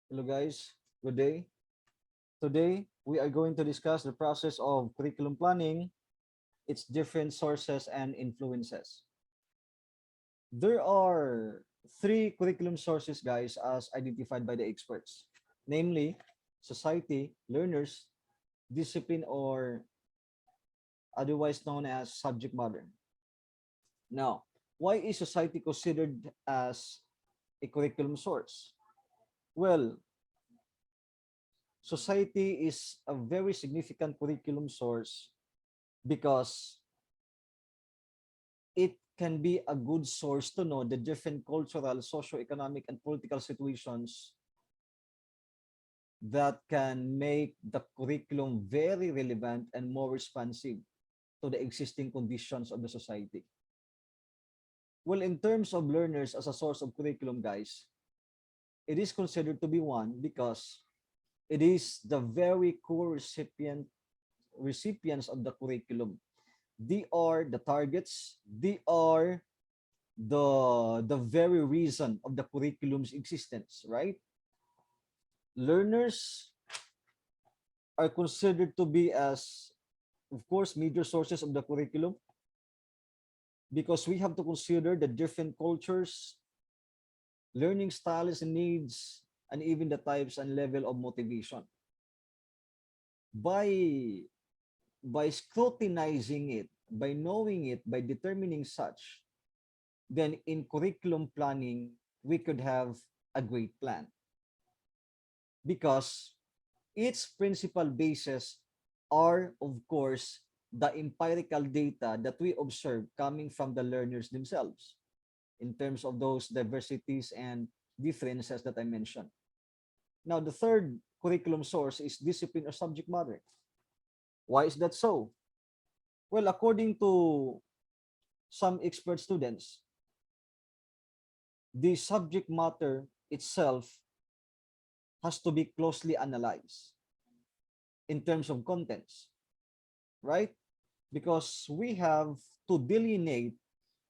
Hello guys, good day. Today we are going to discuss the process of curriculum planning, its different sources and influences. There are three curriculum sources, guys, as identified by the experts, namely society, learners, discipline, or otherwise known as subject matter. Now, why is society considered as a curriculum source? Well, society is a very significant curriculum source because it can be a good source to know the different cultural, socio-economic, and political situations that can make the curriculum very relevant and more responsive to the existing conditions of the society. Well, in terms of learners as a source of curriculum, guys, it is considered to be one because it is the very core recipients of the curriculum. They are the targets. They are the very reason of the curriculum's existence, right? Learners are considered to be as, of course, major sources of the curriculum because we have to consider the different cultures, learning styles and needs, and even the types and level of motivation. By by scrutinizing it, by knowing it, by determining such, then in curriculum planning, we could have a great plan because its principal bases are, of course, the empirical data that we observe coming from the learners themselves in terms of those diversities and differences that I mentioned. Now, the third curriculum source is discipline or subject matter. Why is that so? Well, according to some expert students, the subject matter itself has to be closely analyzed in terms of contents, right? Because we have to delineate,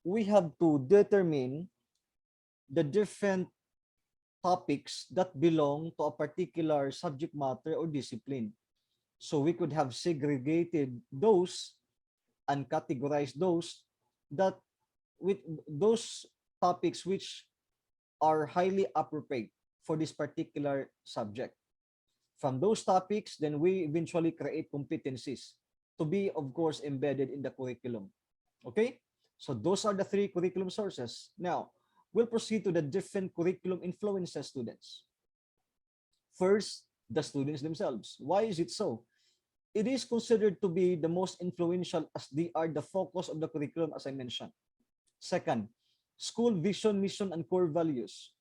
we have to determine the different topics that belong to a particular subject matter or discipline. So we could have segregated those and categorized those that with those topics which are highly appropriate for this particular subject. From those topics, then we eventually create competencies to be, of course, embedded in the curriculum. Okay? So those are the three curriculum sources. Now, we'll proceed to the different curriculum influences students. First, the students themselves. Why is it so? It is considered to be the most influential as they are the focus of the curriculum, as I mentioned. Second, school vision, mission, and core values.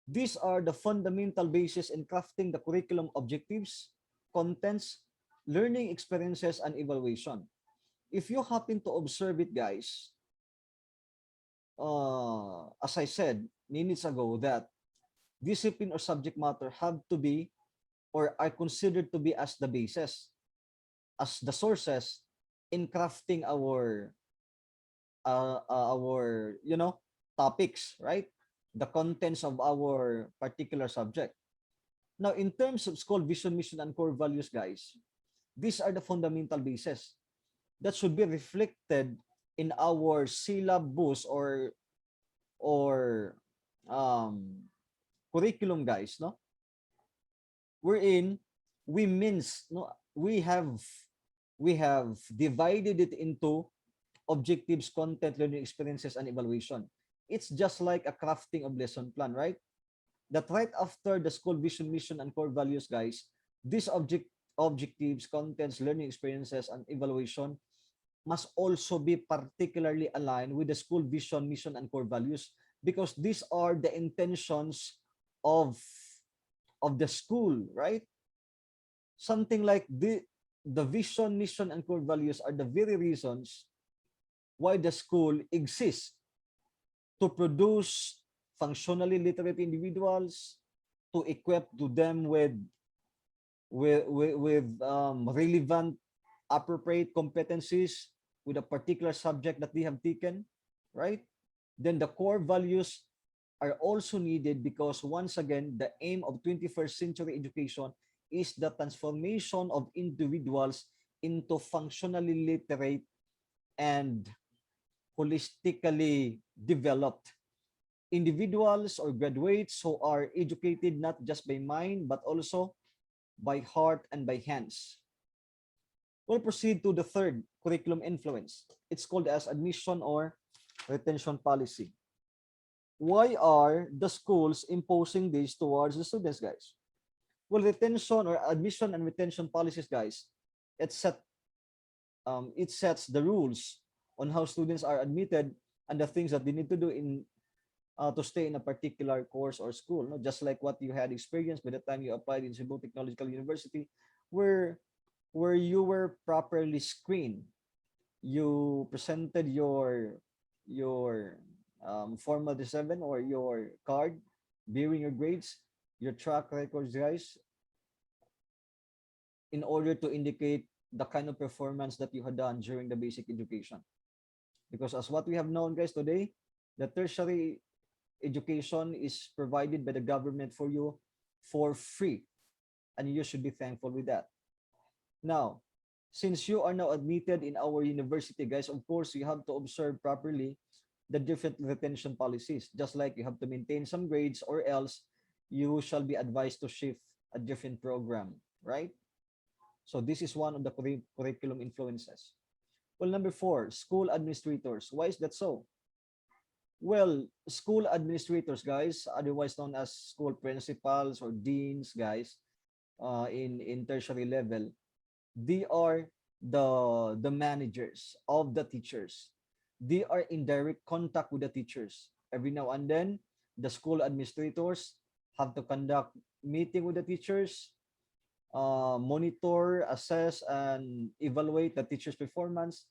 These are the fundamental basis in crafting the curriculum objectives, contents, learning experiences, and evaluation. If you happen to observe it, guys, as I said minutes ago, that discipline or subject matter have to be or are considered to be as the basis, as the sources in crafting our topics, right? The contents of our particular subject. Now, in terms of school vision, mission, and core values, guys, these are the fundamental bases that should be reflected in our syllabus or um, curriculum, guys. No, wherein we means no we have divided it into objectives, content, learning experiences, and evaluation. It's just like a crafting of lesson plan, right? That right after the school vision, mission, and core values, guys, these objectives, contents, learning experiences, and evaluation must also be particularly aligned with the school vision, mission, and core values because these are the intentions of of the school, right? Something like the vision, mission, and core values are the very reasons why the school exists to produce functionally literate individuals, to equip to them with relevant, appropriate competencies with a particular subject that they have taken, right? Then the core values are also needed because once again, the aim of 21st century education is the transformation of individuals into functionally literate and holistically developed individuals or graduates who are educated not just by mind but also by heart and by hands. We'll proceed to the third curriculum influence. It's called as admission or retention policy. Why are the schools imposing this towards the students, guys? Well, retention or admission and retention policies, guys, it set it sets the rules on how students are admitted and the things that they need to do in to stay in a particular course or school. No? Just like what you had experienced by the time you applied in Cebu Technological University, where you were properly screened. You presented your Form 7 or your card bearing your grades, your track records, guys, in order to indicate the kind of performance that you had done during the basic education. Because as what we have known, guys, today, the tertiary education is provided by the government for you for free, and you should be thankful with that. Now, since you are now admitted in our university, guys, of course, you have to observe properly the different retention policies. Just like you have to maintain some grades, or else you shall be advised to shift a different program, right? So this is one of the curriculum influences. Well, number 4, school administrators. Why is that so? Well, school administrators, guys, otherwise known as school principals or deans, guys, in tertiary level, they are the managers of the teachers. They are in direct contact with the teachers. Every now and then, the school administrators have to conduct meeting with the teachers, monitor, assess, and evaluate the teacher's performance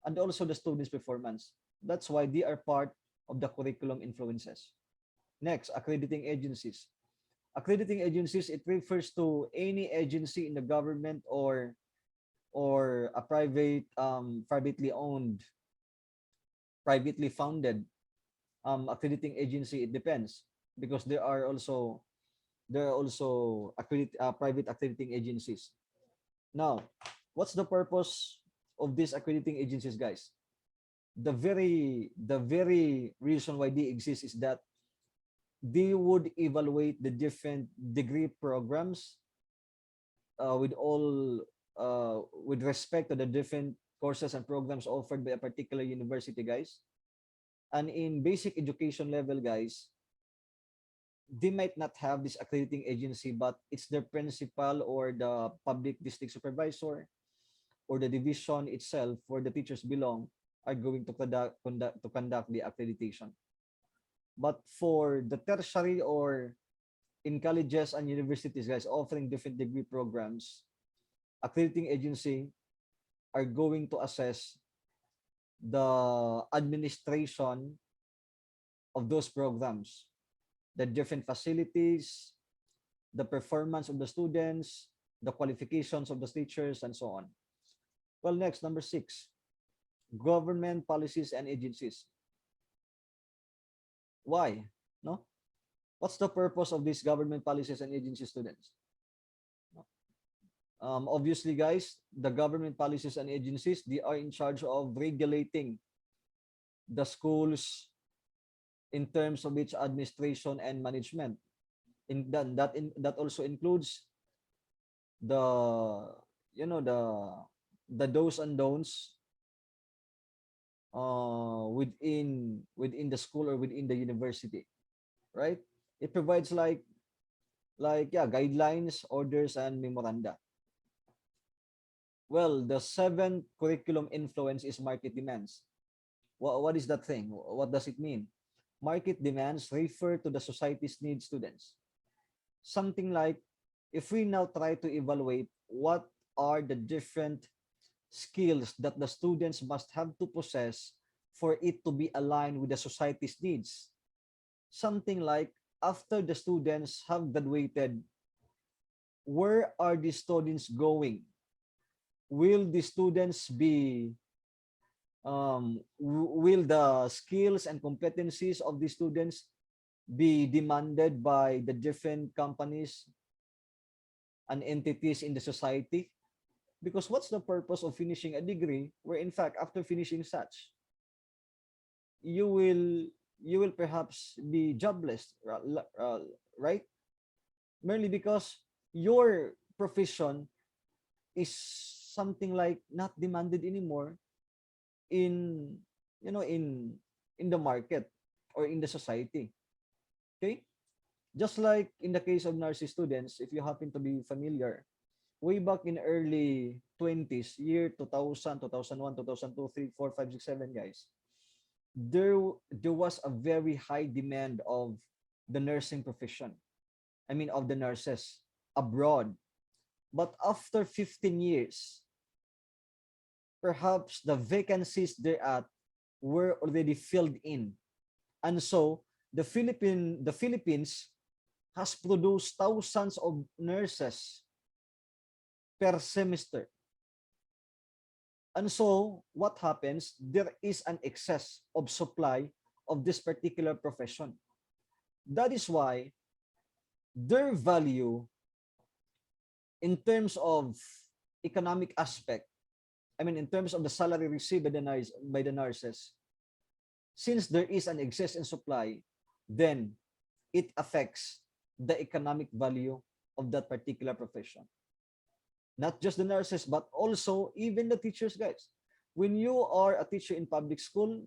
and also the students' performance. That's why they are part of the curriculum influences. Next, accrediting agencies. Accrediting agencies, it refers to any agency in the government or a privately owned, privately founded accrediting agency. It depends because there are also private accrediting agencies. Now, what's the purpose of these accrediting agencies, guys? The very reason why they exist is that they would evaluate the different degree programs with respect to the different courses and programs offered by a particular university, guys. And in basic education level, guys, they might not have this accrediting agency, but it's their principal or the public district supervisor or the division itself where the teachers belong are going to conduct the accreditation. But for the tertiary or in colleges and universities, guys, offering different degree programs, accrediting agency are going to assess the administration of those programs, the different facilities, the performance of the students, the qualifications of the teachers, and so on. Well, next, number 6, government policies and agencies. Why? No? What's the purpose of these government policies and agency, students? Obviously, guys, the government policies and agencies, they are in charge of regulating the schools in terms of its administration and management. That also includes the the do's and don'ts within the school or within the university, right? It provides guidelines, orders, and memoranda. Well, the 7th curriculum influence is market demands. What is that thing? What does it mean? Market demands refer to the society's needs, students. Something like, if we now try to evaluate what are the different skills that the students must have to possess for it to be aligned with the society's needs. Something like, after the students have graduated, where are the students going? Will the students be will the skills and competencies of the students be demanded by the different companies and entities in the society? Because what's the purpose of finishing a degree where in fact after finishing such, you will you will perhaps be jobless, right? Merely because your profession is something like not demanded anymore in in the market or in the society. Okay, just like in the case of nursing students, if you happen to be familiar, way back in early 20s, year 2000, 2001, 2002, 3, 4, 5, 6, 7, guys, there was a very high demand of the nursing profession. I mean, of the nurses abroad. But after 15 years, perhaps the vacancies there at were already filled in. And so the Philippines has produced thousands of nurses per semester. And so what happens? There is an excess of supply of this particular profession. That is why their value in terms of economic aspect, I mean in terms of the salary received by the nurses, since there is an excess in supply, then it affects the economic value of that particular profession. Not just the nurses, but also even the teachers, guys. When you are a teacher in public school,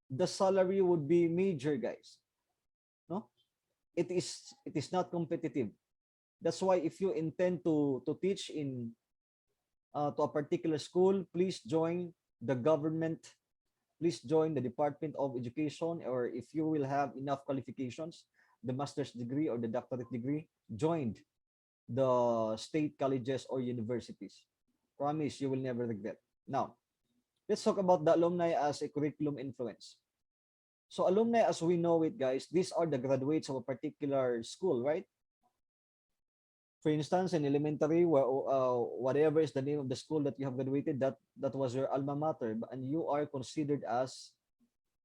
the salary would be major, guys. No, it is not competitive. That's why if you intend to teach in to a particular school, please join the government. Please join the Department of Education, or if you will have enough qualifications, the master's degree or the doctorate degree, join the state colleges or universities. Promise you will never regret. Now, let's talk about the alumni as a curriculum influence. So alumni, as we know it, guys, these are the graduates of a particular school, right? For instance, in elementary, whatever is the name of the school that you have graduated, that was your alma mater, and you are considered as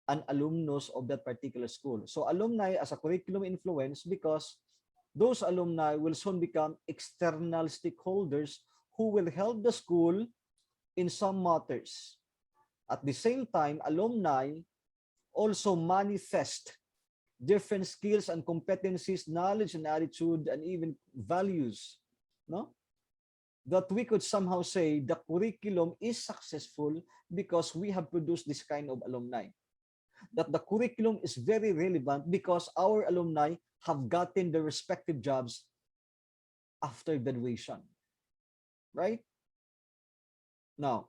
an alumnus of that particular school. So alumni as a curriculum influence, because those alumni will soon become external stakeholders who will help the school in some matters. At the same time, alumni also manifest different skills and competencies, knowledge and attitude, and even values, no? That we could somehow say the curriculum is successful because we have produced this kind of alumni. That the curriculum is very relevant because our alumni have gotten the respective jobs after graduation, right? Now,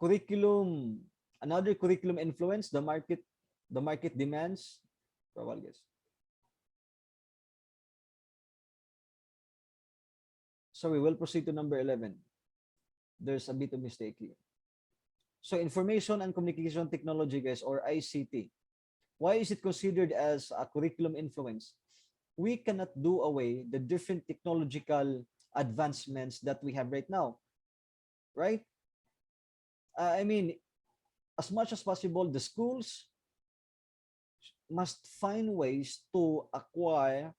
curriculum, another curriculum influence, the market demands. So we will proceed to number 11. There's a bit of mistake here. So information and communication technology, guys, or ICT. Why is it considered as a curriculum influence? We cannot do away the different technological advancements that we have right now, right? I mean, as much as possible, the schools must find ways to acquire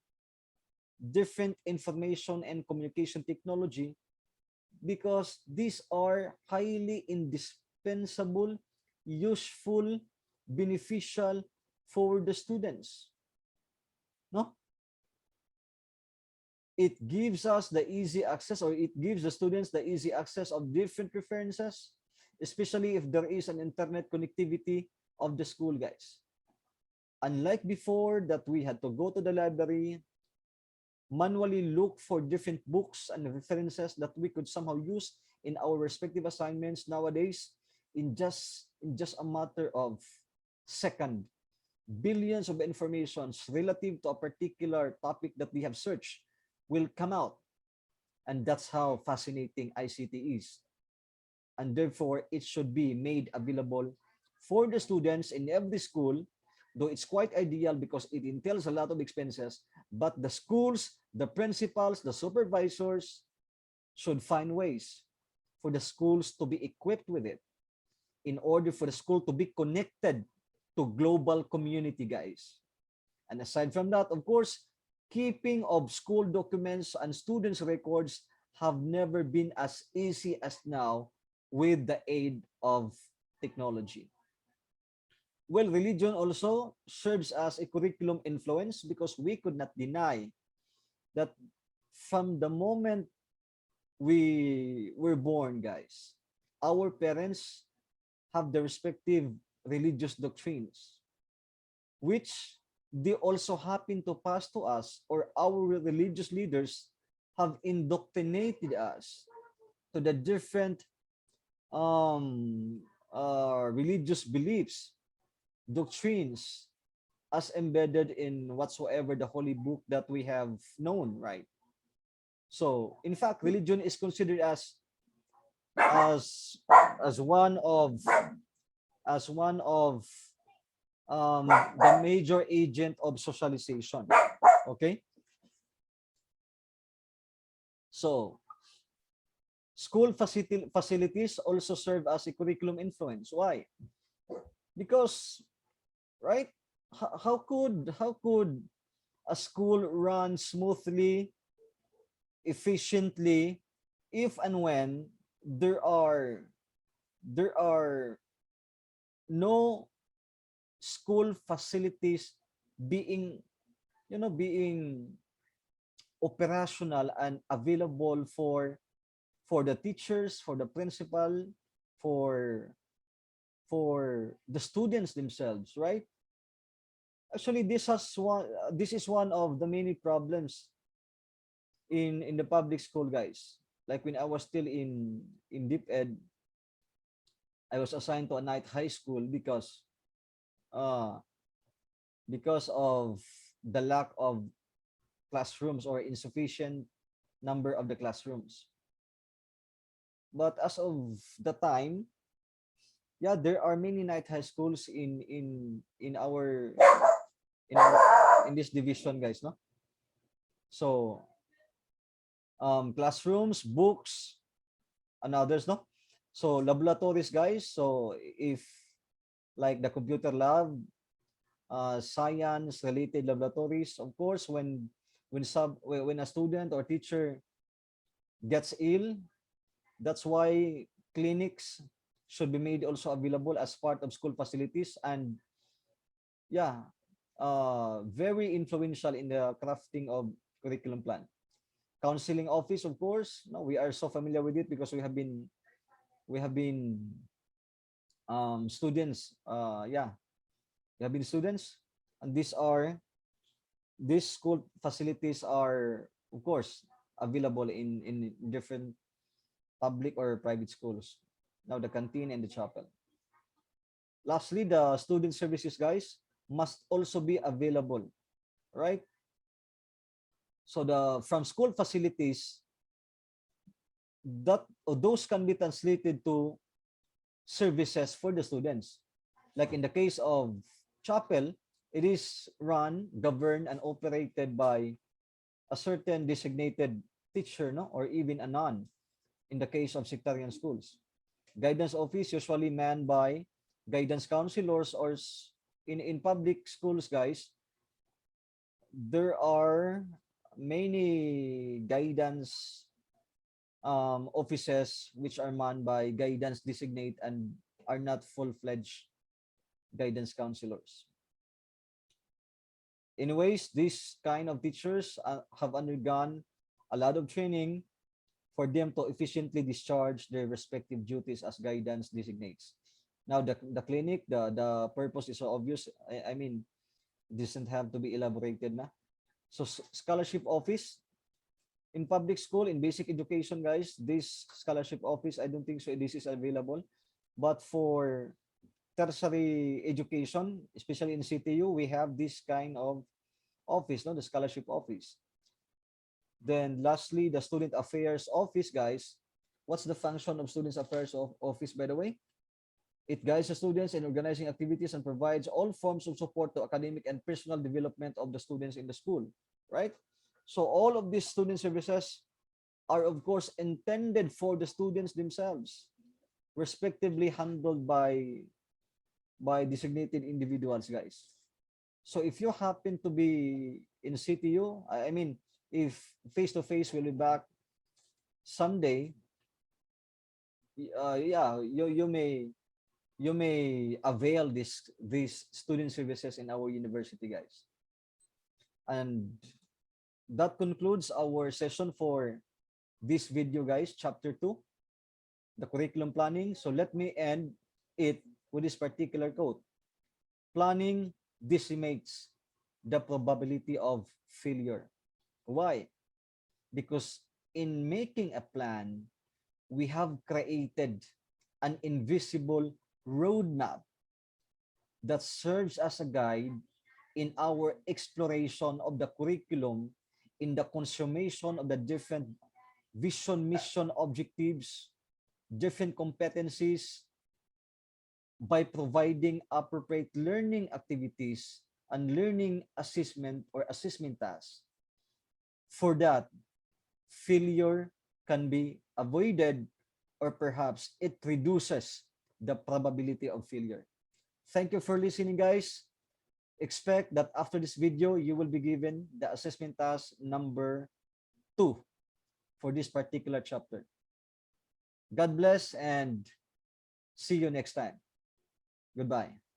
different information and communication technology because these are highly indispensable, useful, beneficial for the students. No? It gives us the easy access, or it gives the students the easy access of different references, especially if there is an internet connectivity of the school, guys. Unlike before that we had to go to the library, manually look for different books and references that we could somehow use in our respective assignments. Nowadays, in just a matter of second, billions of informations relative to a particular topic that we have searched will come out. And that's how fascinating ICT is. And therefore, it should be made available for the students in every school, though it's quite ideal because it entails a lot of expenses, but the schools, the principals, the supervisors should find ways for the schools to be equipped with it. in order for the school to be connected to global community, guys. And aside from that, of course, keeping of school documents and students' records have never been as easy as now with the aid of technology. Well, religion also serves as a curriculum influence because we could not deny that from the moment we were born, guys, our parents have the respective religious doctrines, which they also happen to pass to us, or our religious leaders have indoctrinated us to the different religious beliefs, doctrines, as embedded in whatsoever the holy book that we have known, right? So, in fact, religion is considered as as one of as one of the major agent of socialization. Okay, so school facilities also serve as a curriculum influence. Why? Because, right? How could a school run smoothly, efficiently, if and when there are no school facilities being being operational and available for the teachers, for the principal, for the students themselves, right? Actually, this is one of the many problems in the public school, guys. Like when I was still in deep ed, I was assigned to a night high school uh because of the lack of classrooms or insufficient number of the classrooms. But as of the time, yeah, there are many night high schools in this division, guys, no? So classrooms, books, and others, no? So laboratories, guys. So if like the computer lab, science related laboratories, of course, when a student or teacher gets ill, that's why clinics should be made also available as part of school facilities. And yeah, very influential in the crafting of curriculum plan. Counseling office, of course, no, we are so familiar with it because we have been students. Yeah, we have been students, and these school facilities are, of course, available in different public or private schools. Now, the canteen and the chapel. Lastly, the student services, guys, must also be available, right? So the from school facilities, that those can be translated to services for the students. Like in the case of chapel, it is run, governed, and operated by a certain designated teacher, no, or even a nun. In the case of sectarian schools, guidance office usually manned by guidance counselors, or in public schools, guys, there are many guidance offices which are manned by guidance designate and are not full-fledged guidance counselors. Anyways, these kind of teachers have undergone a lot of training for them to efficiently discharge their respective duties as guidance designates. Now, the clinic, the purpose is so obvious. I mean, doesn't have to be elaborated na. So scholarship office in public school, in basic education, guys, this scholarship office, I don't think so this is available. But for tertiary education, especially in CTU, we have this kind of office, no, the scholarship office. Then lastly, the student affairs office, guys. What's the function of students affairs office, by the way? It guides the students in organizing activities and provides all forms of support to academic and personal development of the students in the school, right? So all of these student services are, of course, intended for the students themselves, respectively handled by designated individuals, guys. So if you happen to be in CTU, I mean, if face to face will be back someday, yeah, you may avail these student services in our university, guys. And that concludes our session for this video, guys, chapter 2, the curriculum planning. So let me end it with this particular quote. Planning decimates the probability of failure. Why? Because in making a plan, we have created an invisible roadmap that serves as a guide in our exploration of the curriculum, in the consummation of the different vision, mission, objectives, different competencies, by providing appropriate learning activities and learning assessment or assessment tasks. For that, failure can be avoided, or perhaps it reduces the probability of failure. Thank you for listening, guys. Expect that after this video, you will be given the assessment task number 2 for this particular chapter. God bless and see you next time. Goodbye.